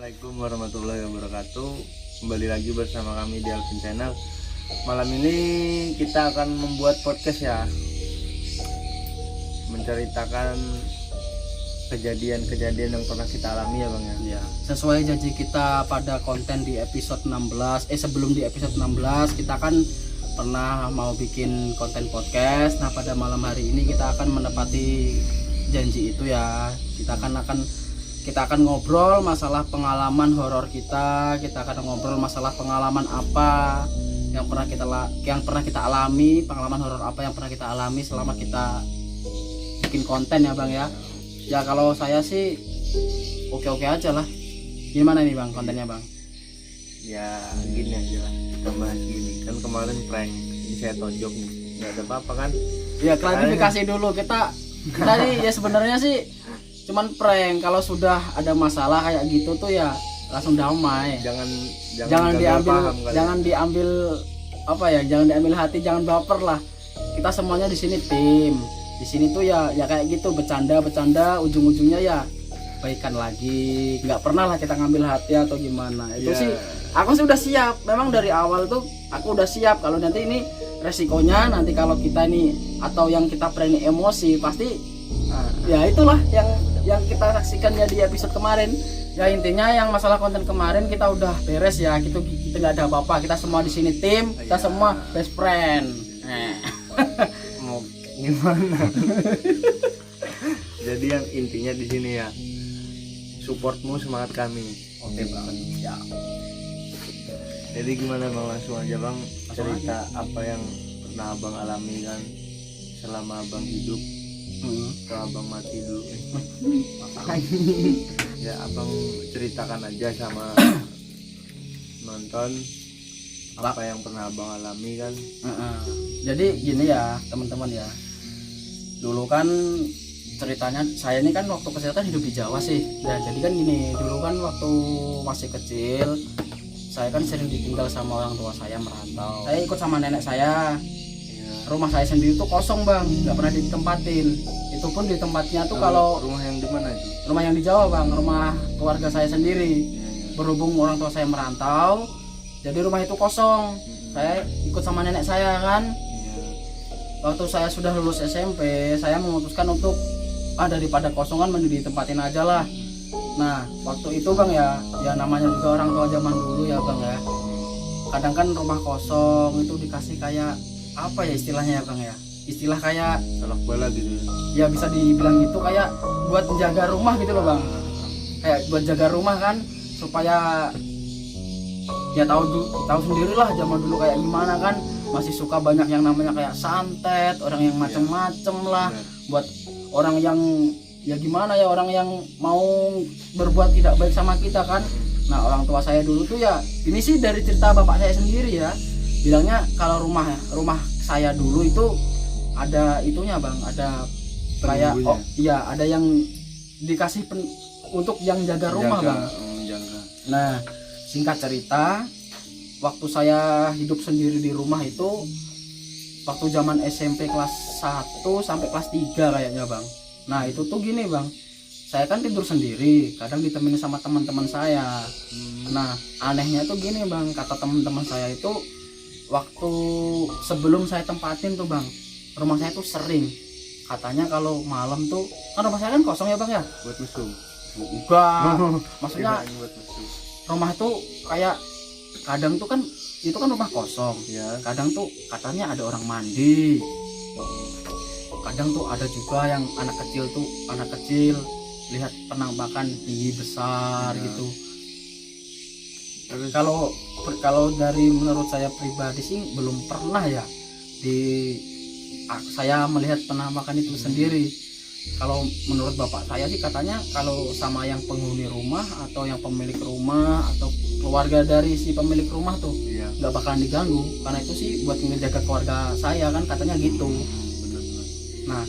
Assalamualaikum warahmatullahi wabarakatuh. Kembali lagi bersama kami di Alvin Channel. Malam ini kita akan membuat podcast ya, menceritakan kejadian-kejadian yang pernah kita alami ya Bang ya. Sesuai janji kita pada konten di episode 16. Sebelum di episode 16 kita kan pernah mau bikin konten podcast. Nah, pada malam hari ini kita akan menepati janji itu ya. Kita akan ngobrol masalah pengalaman horor kita. Kita akan ngobrol masalah pengalaman apa yang pernah kita alami, pengalaman horor apa yang pernah kita alami selama kita bikin konten ya Bang ya. Ya kalau saya sih oke-oke aja lah. Gimana nih Bang kontennya Bang? Ya gini aja lah, kita bahas gini. Kan kemarin prank, ini saya tonjok nih, nggak ada apa-apa kan? Ya klarifikasi dulu, kita nih ya sebenarnya sih cuman prank. Kalau sudah ada masalah kayak gitu tuh ya langsung damai. Jangan diambil apa ya, jangan diambil hati, jangan baper lah. Kita semuanya di sini tim. Di sini tuh ya kayak gitu, bercanda ujung-ujungnya ya baikan lagi. Nggak pernah lah kita ngambil hati atau gimana. Itu sih aku sudah siap. Memang dari awal tuh aku udah siap kalau nanti ini resikonya, nanti kalau kita ini atau yang kita prank ini emosi pasti ya itulah yang kita saksikan ya di episode kemarin. Ya intinya yang masalah konten kemarin kita udah beres ya. Kita nggak ada apa-apa. Kita semua di sini tim, kita semua best friend. Mau gimana? Jadi yang intinya di sini ya, supportmu semangat kami. Oke banget ya. Jadi gimana Bang, langsung aja Bang cerita apa yang pernah Abang alami kan selama Abang hidup. Kalau Abang mati dulu ya Abang ceritakan aja sama nonton apa yang pernah Abang alami kan. Jadi gini ya teman-teman ya, dulu kan ceritanya saya ini kan waktu kesehatan hidup di Jawa sih. Nah jadi kan gini, dulu kan waktu masih kecil saya kan sering ditinggal sama orang tua saya merantau. Saya ikut sama nenek saya. Rumah saya sendiri tuh kosong Bang, nggak pernah ditempatin. Itu pun di tempatnya tuh kalau rumah yang di mana itu? Rumah yang di Jawa Bang, rumah keluarga saya sendiri. Berhubung orang tua saya merantau, jadi rumah itu kosong. Saya ikut sama nenek saya kan. Waktu saya sudah lulus SMP, saya memutuskan untuk daripada kosongan mending ditempatin aja lah. Nah waktu itu Bang ya namanya juga orang tua zaman dulu ya Bang ya. Kadang kan rumah kosong itu dikasih kayak apa ya istilahnya ya Bang ya, istilah kayak Tolak bala gitu ya, bisa dibilang gitu, kayak buat menjaga rumah gitu loh Bang. Kayak buat jaga rumah kan, supaya ya tahu sendiri lah zaman dulu kayak gimana kan, masih suka banyak yang namanya kayak santet, orang yang macem-macem lah. Buat orang yang ya gimana ya, orang yang mau berbuat tidak baik sama kita kan. Nah orang tua saya dulu tuh ya, ini sih dari cerita bapak saya sendiri ya, bilangnya kalau rumah saya dulu itu ada itunya Bang, ada kayak ada yang dikasih untuk yang jaga rumah Bang. Nah singkat cerita, waktu saya hidup sendiri di rumah itu waktu zaman SMP kelas 1 sampai kelas 3 kayaknya Bang. Nah itu tuh gini Bang, saya kan tidur sendiri, kadang ditemani sama teman-teman saya. Nah anehnya tuh gini Bang, kata teman-teman saya itu waktu sebelum saya tempatin tuh Bang, rumah saya tuh sering katanya kalau malam tuh kan rumah saya kan kosong ya Bang ya, buat mesum. Enggak, maksudnya rumah itu kayak kadang tuh kan itu kan rumah kosong ya, kadang tuh katanya ada orang mandi, kadang tuh ada juga yang anak kecil lihat penampakan tinggi besar gitu. Kalau dari menurut saya pribadi sih belum pernah ya saya melihat penampakan itu sendiri. Kalau menurut bapak saya sih katanya kalau sama yang penghuni rumah atau yang pemilik rumah atau keluarga dari si pemilik rumah tuh nggak bakalan diganggu, karena itu sih buat menjaga keluarga saya kan katanya gitu. Nah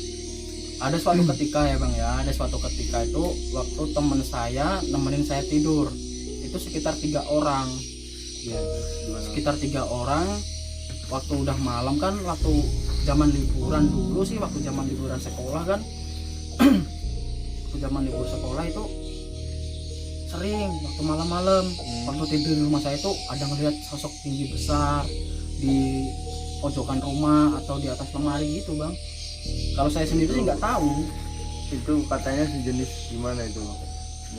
ada suatu ketika ya Bang ya, ada suatu ketika itu waktu temen saya nemenin saya tidur, itu sekitar 3 orang. Sekitar 3 orang, waktu udah malam kan, waktu zaman liburan dulu sih, waktu zaman liburan sekolah kan. Waktu zaman libur sekolah itu sering waktu malam-malam waktu tidur di rumah saya itu ada ngelihat sosok tinggi besar di pojokan rumah atau di atas lemari gitu bang. Kalau saya sendiri sih nggak tahu. Itu katanya sejenis gimana itu?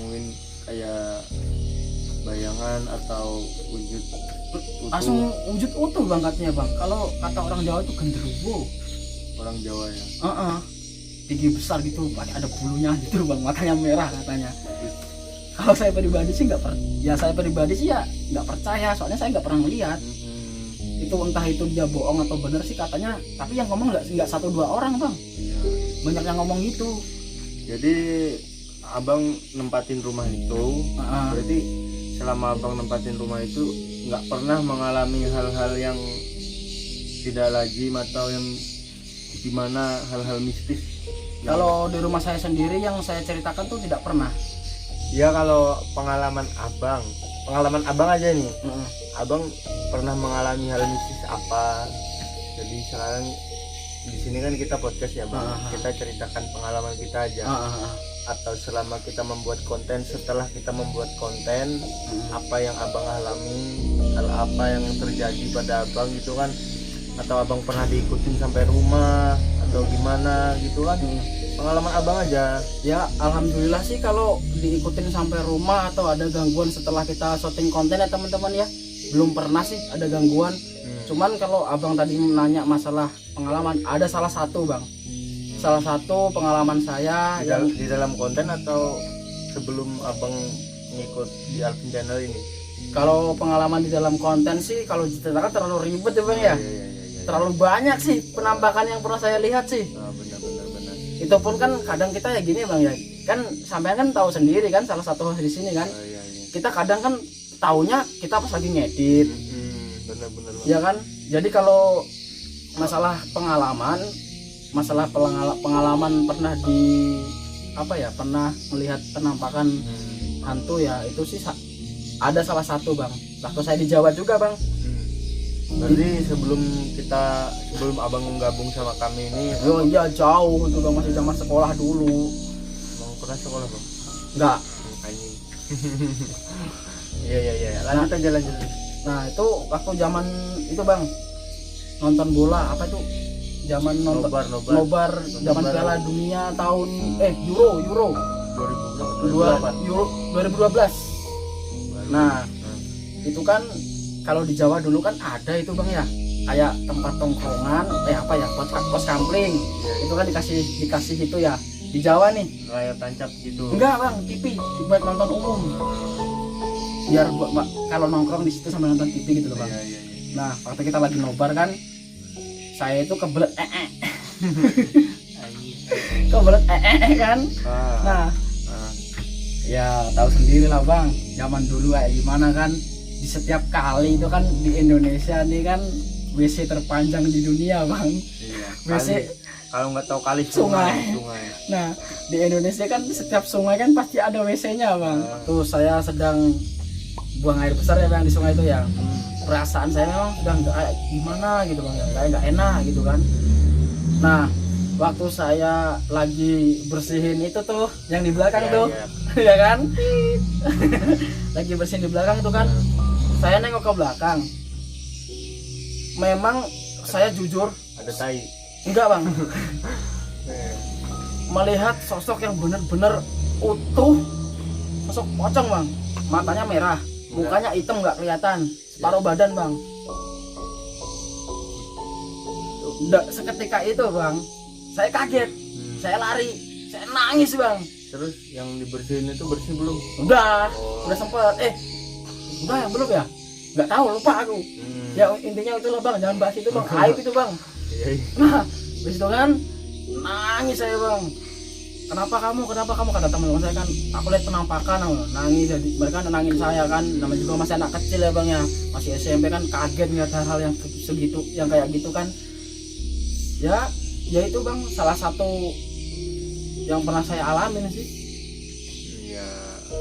Mungkin kayak bayangan atau wujud utuh. Langsung wujud utuh bang katanya bang. Kalau kata orang Jawa itu genderuwo. Orang Jawa ya. Tinggi besar gitu, pakai ada bulunya gitu bang, matanya merah katanya. Kalau saya pribadi sih saya pribadi sih ya nggak percaya, soalnya saya nggak pernah melihat. Itu entah itu dia bohong atau bener sih katanya, tapi yang ngomong nggak 1-2 orang bang, Iya. banyak yang ngomong gitu. Jadi abang nempatin rumah itu, berarti selama abang nempatin rumah itu nggak pernah mengalami hal-hal yang tidak lazim atau yang dimana hal-hal mistis. Kalau di rumah saya sendiri yang saya ceritakan tuh tidak pernah. Ya kalau pengalaman abang aja nih. Abang pernah mengalami hal mistis apa? Jadi sekarang di sini kan kita podcast ya bang, kita ceritakan pengalaman kita aja. Atau selama kita membuat konten, setelah kita membuat konten, apa yang abang alami, hal apa yang terjadi pada abang gitu kan? Atau abang pernah diikutin sampai rumah atau gimana gitu kan? Pengalaman abang aja. Ya alhamdulillah sih kalau diikutin sampai rumah atau ada gangguan setelah kita syuting konten ya teman-teman ya, belum pernah sih ada gangguan. Cuman kalau abang tadi nanya masalah pengalaman, ada salah satu bang, salah satu pengalaman saya di dalam konten atau sebelum abang ngikut di Alvin Channel ini. Kalau pengalaman di dalam konten sih kalau diceritakan terlalu ribet ya bang ya. Terlalu banyak sih penampakan yang pernah saya lihat sih. Benar. Itu pun kan kadang kita ya gini bang ya, kan sampean kan tahu sendiri kan, salah satu di sini kan, kita kadang kan taunya kita pas lagi ngedit. Benar. Ya kan, jadi kalau masalah pengalaman pernah pernah melihat penampakan hantu ya, itu sih ada salah satu bang, waktu saya di Jawa juga bang. Berarti sebelum abang gabung sama kami ini, oh iya jauh itu bang, masih zaman sekolah dulu. Emang pernah sekolah bang? Enggak. Iya. Lanjut aja. Nah itu waktu zaman itu bang, nonton bola apa itu? Zaman nonton nobar zaman Piala Dunia tahun Euro 2012. Nah itu kan kalau di Jawa dulu kan ada itu bang ya, kayak tempat tongkrongan pos kampling. Itu kan dikasih itu ya di Jawa nih, layar tancap gitu. enggak bang, TV buat nonton umum, biar kalau nongkrong di situ sambil nonton TV gitu loh bang. Iya. Nah waktu kita lagi nobar kan, saya itu kebelet kan. Nah ya tahu sendiri lah bang, zaman dulu kayak gimana kan. Di setiap kali itu kan di Indonesia nih kan WC terpanjang di dunia bang. Iya, WC kalau nggak tahu kali sungai. Nah di Indonesia kan setiap sungai kan pasti ada WC-nya bang. Tuh saya sedang buang air besar ya bang di sungai itu ya. Perasaan saya memang sudah nggak gimana gitu bang, kayak nggak enak gitu kan. Nah waktu saya lagi bersihin itu tuh yang di belakang tuh ya kan. Lagi bersihin di belakang tuh kan, saya nengok ke belakang, memang saya jujur ada tai. Enggak bang. Melihat sosok yang bener-bener utuh, sosok pocong bang, matanya merah, mukanya hitam nggak kelihatan, separuh badan bang. Seketika itu bang, saya kaget, saya lari, saya nangis bang. Terus yang dibersihin itu bersih belum? Udah sempet. Udah yang belum ya? Nggak tahu, lupa aku. Ya intinya itulah bang, jangan bahas itu bang, aib itu bang. Nah, habis itu kan nangis saya bang. Kenapa kamu kata teman-teman saya kan, aku lihat penampakan, nangis. Jadi mereka nangis saya kan, namanya juga masih anak kecil ya bang ya, masih SMP kan, kaget ngeliat hal-hal yang segitu, yang kayak gitu kan. Ya itu bang, salah satu yang pernah saya alamin sih. Iya.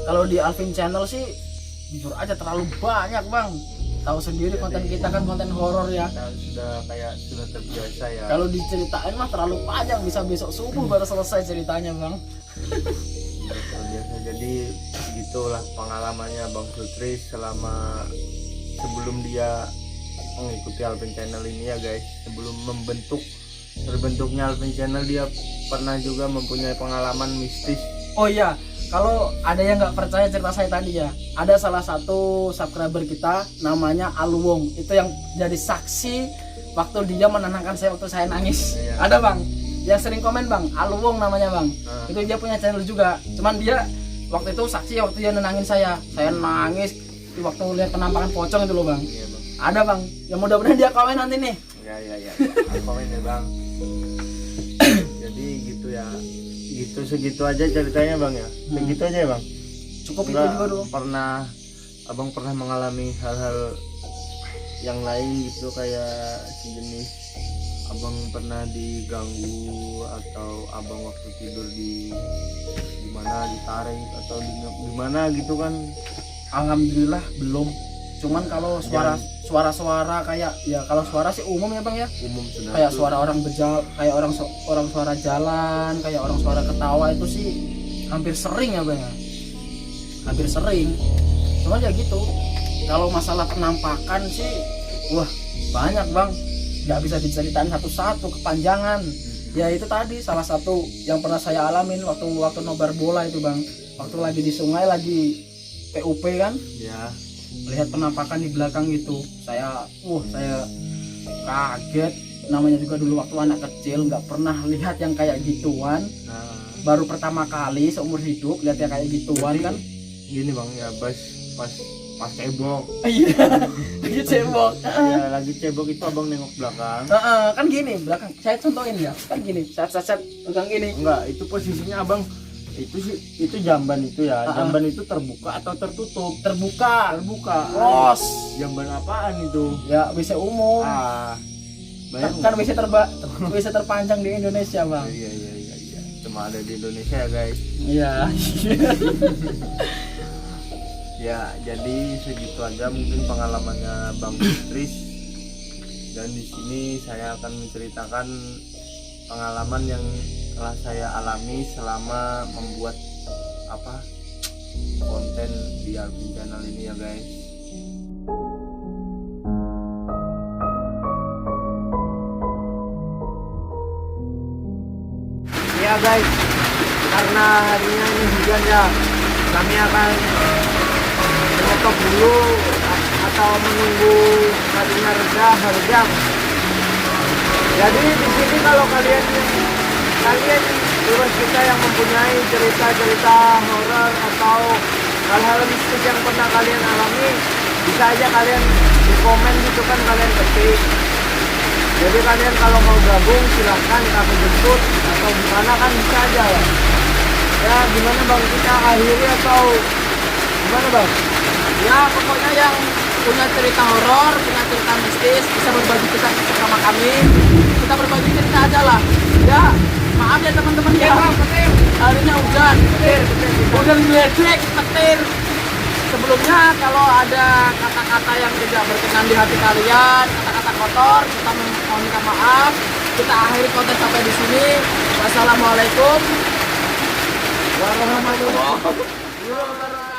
Kalau di Alvin Channel sih jujur aja terlalu banyak bang. Tahu sendiri konten kita kan konten horor ya. Sudah terbiasa ya. Kalau diceritain mah terlalu panjang, bisa besok subuh baru selesai ceritanya bang. luar biasa. Jadi gitulah pengalamannya Bang Sutris selama sebelum dia mengikuti Alvin Channel ini ya guys. Sebelum terbentuknya Alvin Channel, dia pernah juga mempunyai pengalaman mistis. Oh iya, kalau ada yang nggak percaya cerita saya tadi ya, ada salah satu subscriber kita namanya Aluwong, itu yang jadi saksi waktu dia menenangkan saya waktu saya nangis. Iya. Ada bang, yang sering komen bang, Aluwong namanya bang. Itu dia punya channel juga, cuman dia waktu itu saksi waktu dia nenangin saya nangis di waktu lihat penampakan pocong itu loh bang. Iya bang. Ada bang, yang mudah-mudahan dia komen nanti nih. Ya. Komen ya bang. Jadi gitu ya. Gitu segitu aja ceritanya bang ya. Segitu aja ya bang. Cukup itu Enggak juga dulu. abang pernah mengalami hal-hal yang lain gitu, kayak sejenis abang pernah diganggu atau abang waktu tidur di mana ditarik atau di mana gitu kan? Alhamdulillah belum. Cuman kalau suara-suara kayak ya, kalau suara sih umum ya bang ya. Umum sudah. Kayak suara orang kayak orang suara jalan, kayak orang suara ketawa itu sih hampir sering ya bang ya. Hampir sering. Cuman ya gitu. Kalau masalah penampakan sih, wah banyak bang. Nggak bisa diceritain satu-satu, kepanjangan. Ya itu tadi salah satu yang pernah saya alamin waktu nobar bola itu bang. Waktu lagi di sungai, lagi PUP kan. Ya. Lihat penampakan di belakang gitu, saya kaget. Namanya juga dulu waktu anak kecil nggak pernah lihat yang kayak gituan. Baru pertama kali seumur hidup lihat yang kayak gituan. Berarti kan gini bang ya, pas cebok. Iya. Lagi cebok. Ya lagi cebok itu abang nengok belakang. Kan gini belakang, saya contohin ya, kan gini, set pegang gini. Enggak, itu posisinya abang itu jamban itu ya. Jamban itu terbuka atau tertutup? Terbuka. Los. Jamban apaan itu? Ya WC umum. Kan WC terpanjang di Indonesia bang. Iya. Cuma ada di Indonesia ya guys. Iya. Ya jadi segitu aja mungkin pengalamannya Bang Sutris. Dan di sini saya akan menceritakan pengalaman yang telah saya alami selama membuat konten di Alvin Channel ini ya guys. Ya guys, karena harinya ini hujan ya, kami akan menyetop dulu atau menunggu harinya reda jam. Jadi di sini kalau kalian terus kita yang mempunyai cerita-cerita horor atau hal-hal mistis yang pernah kalian alami, bisa aja kalian di komen gitu kan, kalian ketik. Jadi kalian kalau mau gabung silahkan kami jemput atau gimana kan bisa aja ya. Ya gimana bang, kita akhiri atau gimana bang? Ya pokoknya yang punya cerita horor, punya cerita mistis bisa berbagi cerita sama kami. Kita berbagi cerita aja lah. Ya maaf ya teman-teman ya. Harinya hujan, hujan geledek, petir. Sebelumnya kalau ada kata-kata yang tidak berkenan di hati kalian, kata-kata kotor, kita mohon minta maaf. Kita akhiri konten sampai di sini. Wassalamualaikum warahmatullahi wabarakatuh.